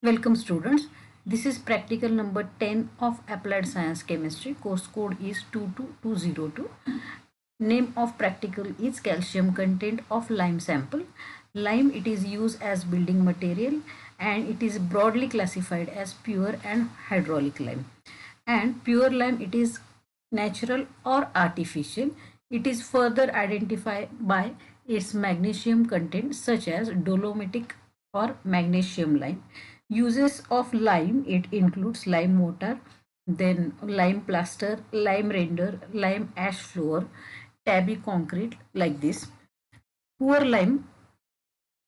Welcome students. This is practical number 10 of Applied Science Chemistry. Course code is 22202. Name of practical is calcium content of lime sample. Lime, it is used as building material and it is broadly classified as pure and hydraulic lime. And pure lime, it is natural or artificial. It is further identified by its magnesium content such as dolomitic or magnesium lime. Uses of lime, it includes lime mortar, then lime plaster, lime render, lime ash floor, tabby concrete, like this. Poor lime,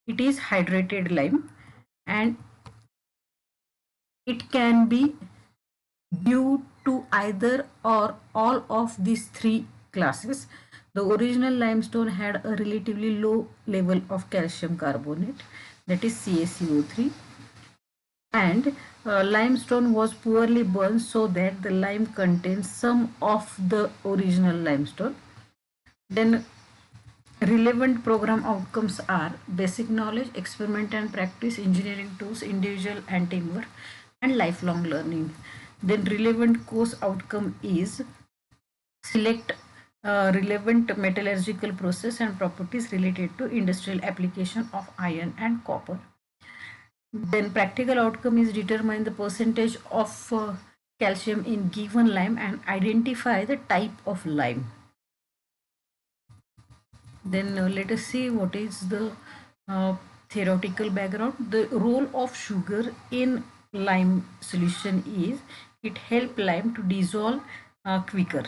it is hydrated lime and it can be due to either or all of these three classes. The original limestone had a relatively low level of calcium carbonate, that is CaCO3, and limestone was poorly burned so that the lime contains some of the original limestone. Then relevant program outcomes are basic knowledge, experiment and practice, engineering tools, individual and teamwork, and lifelong learning. Then relevant course outcome is select relevant metallurgical process and properties related to industrial application of iron and copper. Then practical outcome is determine the percentage of calcium in given lime and identify the type of lime. Then let us see what is the theoretical background. The role of sugar in lime solution is it helps lime to dissolve quicker.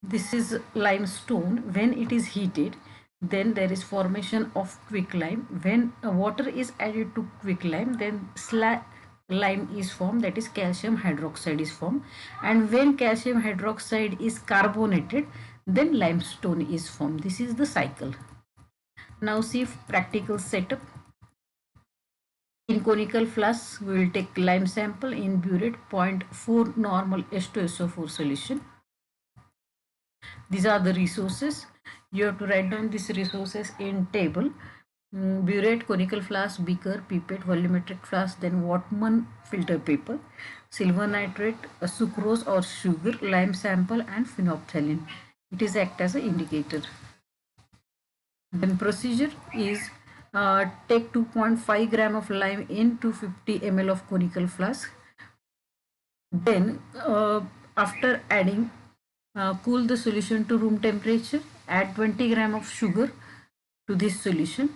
This is limestone. When it is heated, then there is formation of quicklime. When water is added to quicklime, then slag lime is formed, that is calcium hydroxide is formed, and when calcium hydroxide is carbonated, then limestone is formed. This is the cycle. Now see practical setup. In conical flask, we will take lime sample in burette 0.4 normal H2SO4 solution. These are the resources. You have to write down these resources in table. Burette, conical flask, beaker, pipette, volumetric flask, then Whatman filter paper, silver nitrate, sucrose or sugar, lime sample, and phenolphthalein. It is act as an indicator. Then procedure is take 2.5 gram of lime in 250 ml of conical flask. Then after adding, cool the solution to room temperature, add 20 gram of sugar to this solution.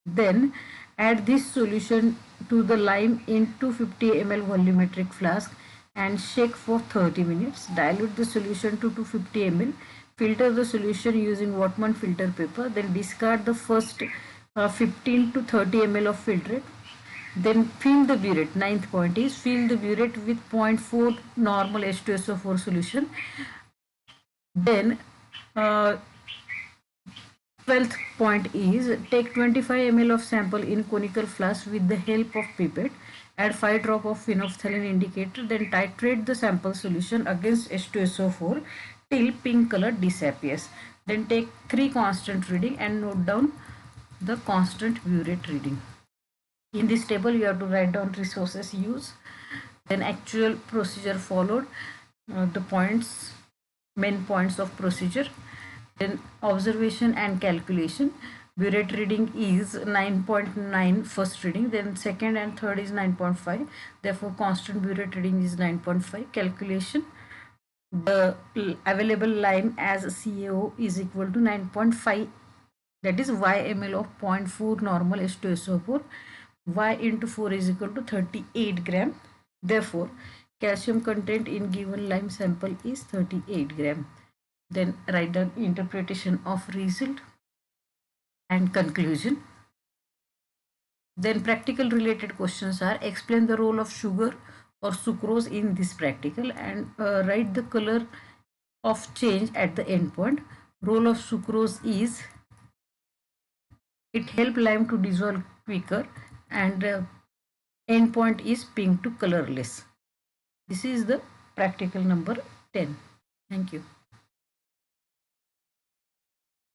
Then add this solution to the lime in 250 ml volumetric flask and shake for 30 minutes. Dilute the solution to 250 ml. Filter the solution using Whatman filter paper. Then discard the first 15 to 30 ml of filtrate. Then fill the burette. Ninth point is fill the burette with 0.4 normal H2SO4 solution. Then 12th point is take 25 ml of sample in conical flask with the help of pipette. Add 5 drop of phenolphthalein indicator. Then titrate the sample solution against H2SO4 till pink color disappears. Then take 3 constant reading and note down the constant burette reading. In this table, you have to write down resources used, then actual procedure followed, the points, main points of procedure, then observation and calculation. Burette reading is 9.9 first reading, then second and third is 9.5. Therefore, constant burette reading is 9.5. Calculation, the available lime as CaO is equal to 9.5, that is y ml of 0.4 normal H2SO4. Y into 4 is equal to 38 gram. Therefore, calcium content in given lime sample is 38 gram. Then write down interpretation of result and conclusion. Then practical related questions are explain the role of sugar or sucrose in this practical and write the color of change at the end point. Role of sucrose is it help lime to dissolve quicker and end point is pink to colorless. This is the practical number 10. Thank you.